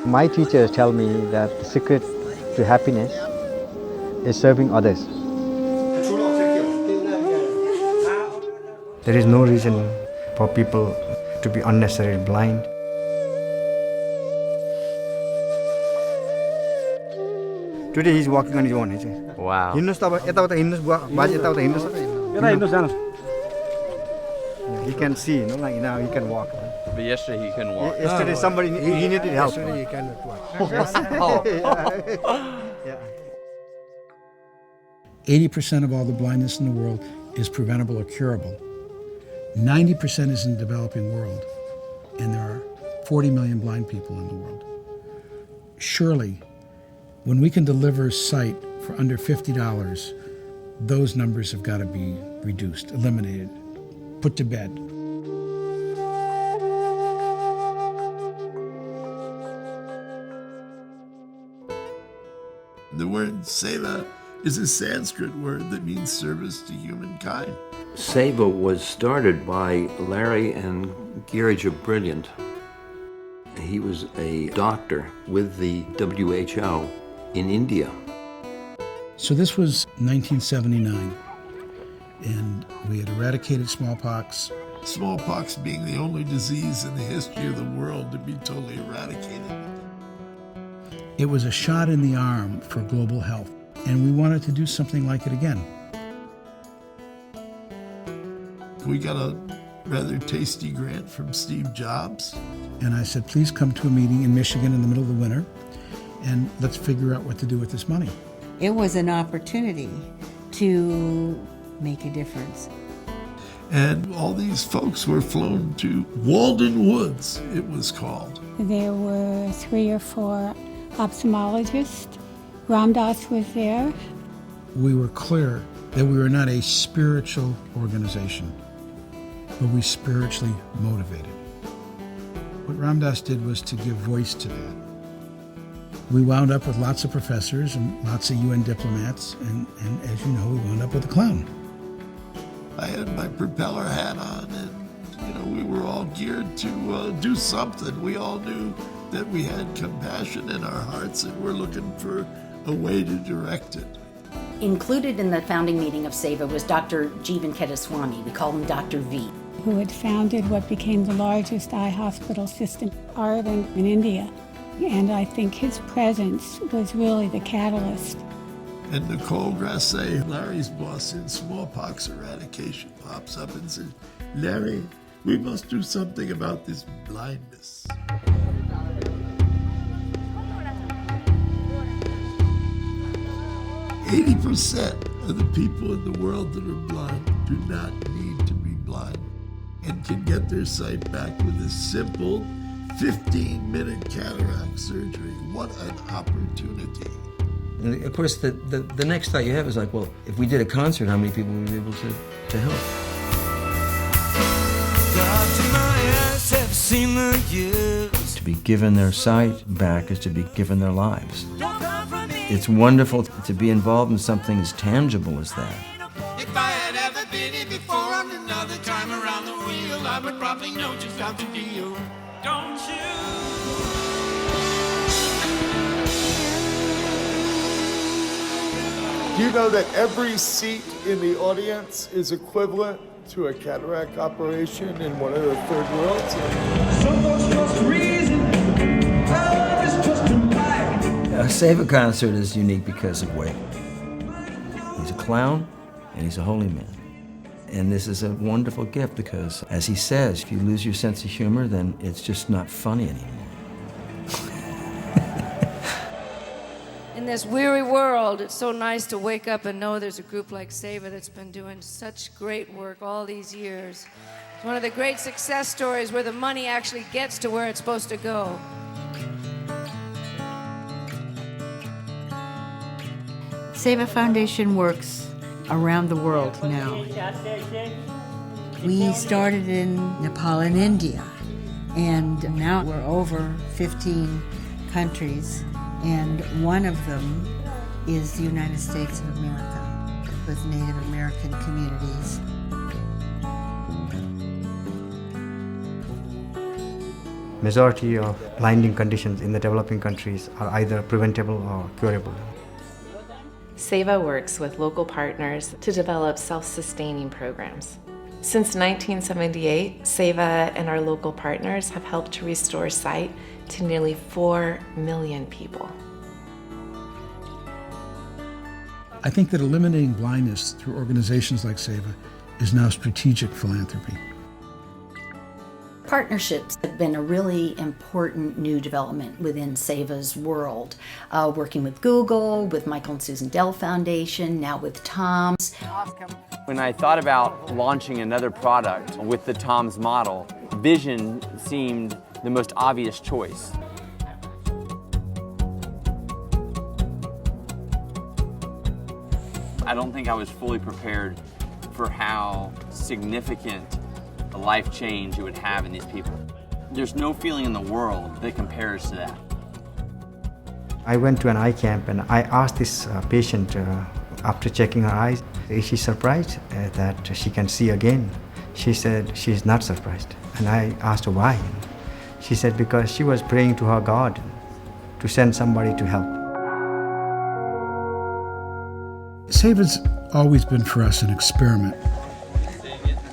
My teachers tell me that the secret to happiness is serving others. There is no reason for people to be unnecessarily blind. Today he's walking on his own. Wow. He can see, like now he can walk. But yesterday he couldn't walk. Yesterday somebody he needed help. Yesterday he cannot walk. Yeah. 80% of all the blindness in the world is preventable or curable. 90% is in the developing world, and there are 40 million blind people in the world. Surely, when we can deliver sight for under $50, those numbers have got to be reduced, eliminated, put to bed. The word Seva is a Sanskrit word that means service to humankind. Seva was started by Larry and Girija Brilliant. He was a doctor with the WHO in India. So this was 1979, and we had eradicated smallpox. Smallpox being the only disease in the history of the world to be totally eradicated. It was a shot in the arm for global health, and we wanted to do something like it again. We got a rather tasty grant from Steve Jobs. And I said, please come to a meeting in Michigan in the middle of the winter, and let's figure out what to do with this money. It was an opportunity to make a difference. And all these folks were flown to Walden Woods, it was called. There were 3 or 4 ophthalmologists. Ramdas was there. We were clear that we were not a spiritual organization, but we spiritually motivated. What Ramdas did was to give voice to that. We wound up with lots of professors and lots of UN diplomats, and as you know, we wound up with a clown. I had my propeller hat on, and we were all geared to do something. We all knew that we had compassion in our hearts, and we're looking for a way to direct it. Included in the founding meeting of Seva was Dr. Jeevan Kedaswamy. We call him Dr. V. Who had founded what became the largest eye hospital system, Aravind, in India. And I think his presence was really the catalyst. And Nicole Grasset, Larry's boss in smallpox eradication, pops up and says, Larry, we must do something about this blindness. "80% of the people in the world that are blind do not need to be blind and can get their sight back with a simple 15-minute cataract surgery. What an opportunity." And of course, the next thought you have is like, well, if we did a concert, how many people would we be able to help? To be given their sight back is to be given their lives. It's wonderful to be involved in something as tangible as that. If I had ever been here before on another time around the wheel, I would probably know just how to deal. Don't you? Do you know that every seat in the audience is equivalent to a cataract operation in one of the third worlds? A Seva concert is unique because of Wavy. He's a clown and he's a holy man. And this is a wonderful gift because, as he says, if you lose your sense of humor, then it's just not funny anymore. In this weary world, it's so nice to wake up and know there's a group like Seva that's been doing such great work all these years. It's one of the great success stories where the money actually gets to where it's supposed to go. Seva Foundation works around the world now. We started in Nepal and India, and now we're over 15 countries, and one of them is the United States of America with Native American communities. Majority of blinding conditions in the developing countries are either preventable or curable. Seva works with local partners to develop self-sustaining programs. Since 1978, Seva and our local partners have helped to restore sight to nearly 4 million people. I think that eliminating blindness through organizations like Seva is now strategic philanthropy. Partnerships have been a really important new development within Seva's world. Working with Google, with Michael and Susan Dell Foundation, now with TOMS. When I thought about launching another product with the TOMS model, vision seemed the most obvious choice. I don't think I was fully prepared for how significant a life change it would have in these people. There's no feeling in the world that compares to that. I went to an eye camp and I asked this patient after checking her eyes, is she surprised that she can see again? She said she's not surprised. And I asked her why. She said because she was praying to her God to send somebody to help. Seva's always been for us an experiment.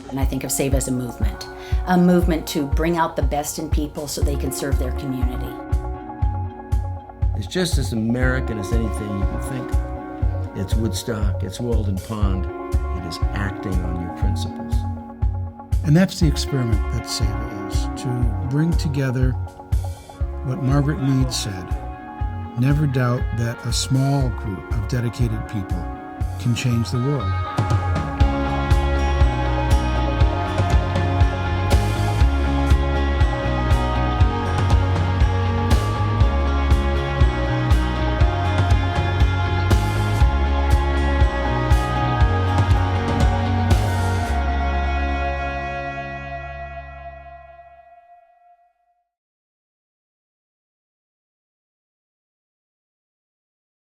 And I think of Seva as a movement to bring out the best in people so they can serve their community. It's just as American as anything you can think. It's Woodstock, it's Walden Pond. It is acting on your principles. And that's the experiment that Seva is, to bring together what Margaret Mead said, never doubt that a small group of dedicated people can change the world.